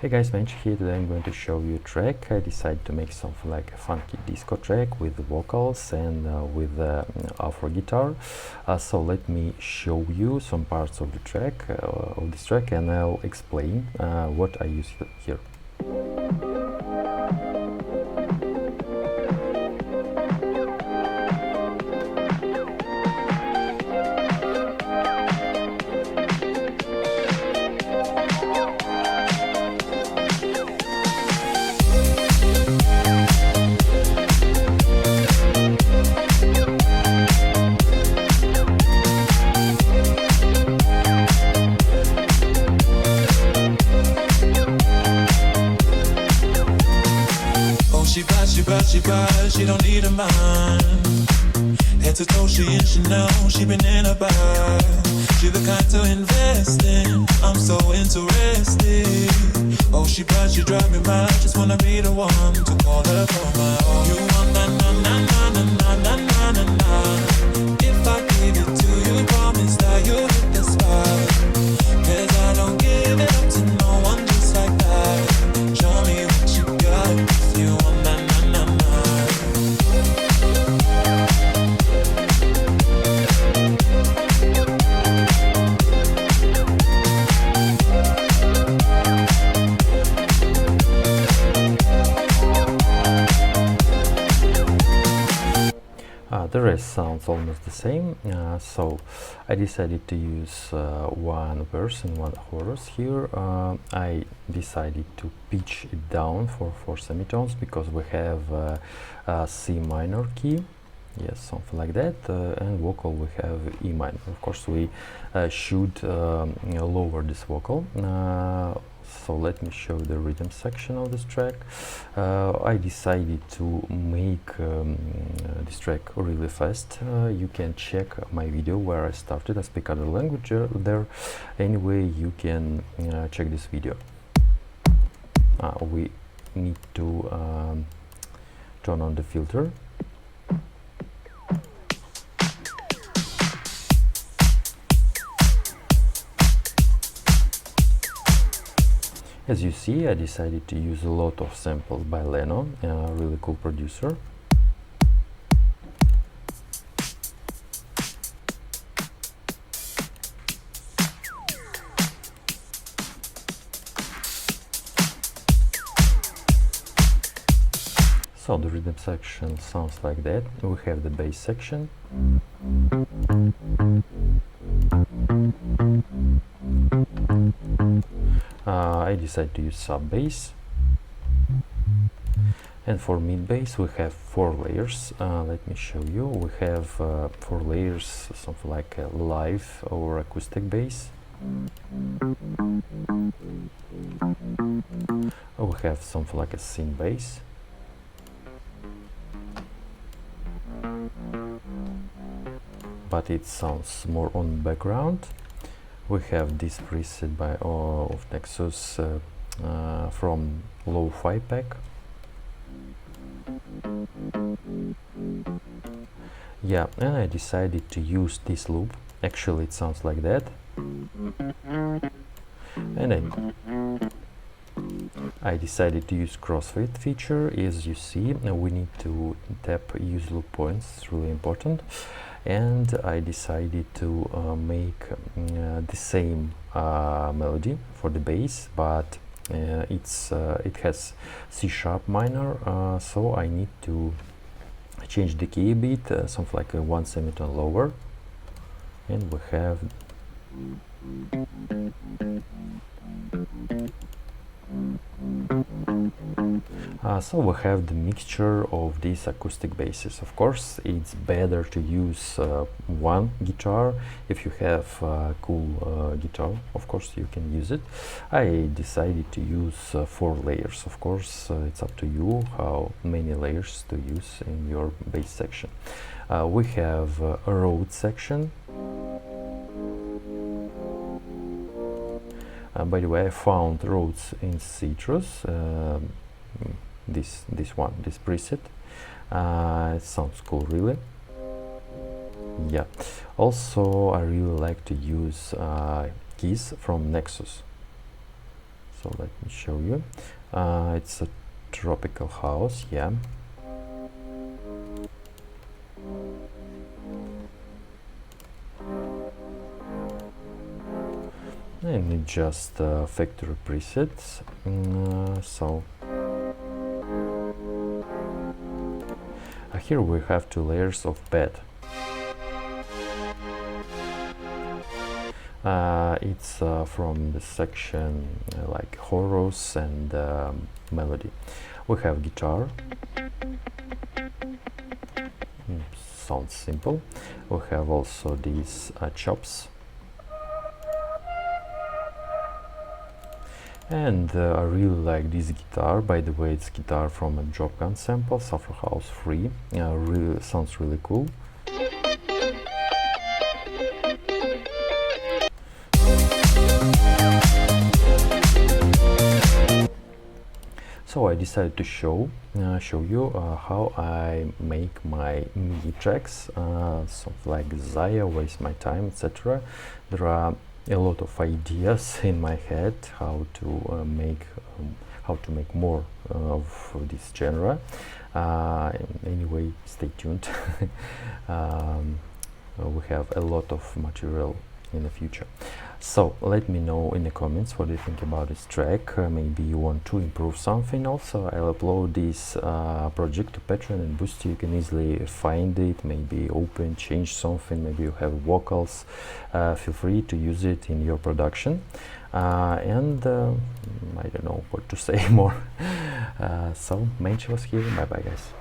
Hey guys, Bench here. Today I'm going to show you a track. I decided to make something like a funky disco track with the vocals and with the Afro guitar. So let me show you some parts of the track, of this track, and I'll explain what I use here. She don't need a mind. Head to toe, she in Chanel. She been in a bag. She the kind to invest in. I'm so interested. Oh, she bad, she drive me mad. Just wanna be the one to call her for my own. You want na na na na na na na na na. If I give it to you, promise that you'll hit the spot. 'Cause I don't give it up to no one just like that. Show me what you got. If you want na na na na. The rest sounds almost the same, so I decided to use one verse and one chorus here. I decided to pitch it down for 4 semitones because we have a C minor key, yes, something like that, and vocal we have E minor. Of course we should lower this vocal. So let me show the rhythm section of this track. I decided to make this track really fast. You can check my video where I started. I speak other language there. Anyway, you can check this video. We need to turn on the filter. As you see, I decided to use a lot of samples by Leno, a really cool producer. So the rhythm section sounds like that. We have the bass section. I decided to use sub bass, and for mid bass we have 4 layers. Let me show you. We have 4 layers, something like a live or acoustic bass. We have something like a synth bass. But it sounds more on background. We have this preset by of Nexus from Lo-Fi pack. Yeah, and I decided to use this loop. Actually, it sounds like that. And I decided to use crossfade feature. As you see, we need to tap use loop points. It's really important. And I decided to make the same melody for the bass, but it has C sharp minor, so I need to change the key a bit, something like a 1 semitone lower, and we have so we have the mixture of these acoustic basses. Of course, it's better to use one guitar. If you have a cool guitar, of course you can use it. I decided to use 4 layers. Of course, it's up to you how many layers to use in your bass section. We have a Rhodes section. By the way, I found Rhodes in Citrus. This preset. It sounds cool, really. Yeah. Also, I really like to use keys from Nexus. So let me show you. It's a tropical house, yeah. And it's just factory presets. So here we have 2 layers of bed. It's from the section like chorus and melody. We have guitar. Sounds simple. We have also these chops. And I really like this guitar. By the way, it's guitar from a Drop Gun sample, Sulphur House 3. Really sounds really cool. So I decided to show you how I make my MIDI tracks, something like Zaya, Waste My Time, etc. There are a lot of ideas in my head how to make more of this genre. Anyway, stay tuned. We have a lot of material in the future. So let me know in the comments what you think about this track. Maybe you want to improve something. Also, I'll upload this project to Patreon and Boosty. You can easily find it, maybe open, change something. Maybe you have vocals. Feel free to use it in your production. And I don't know what to say more. So Mensch was here. Bye bye, guys.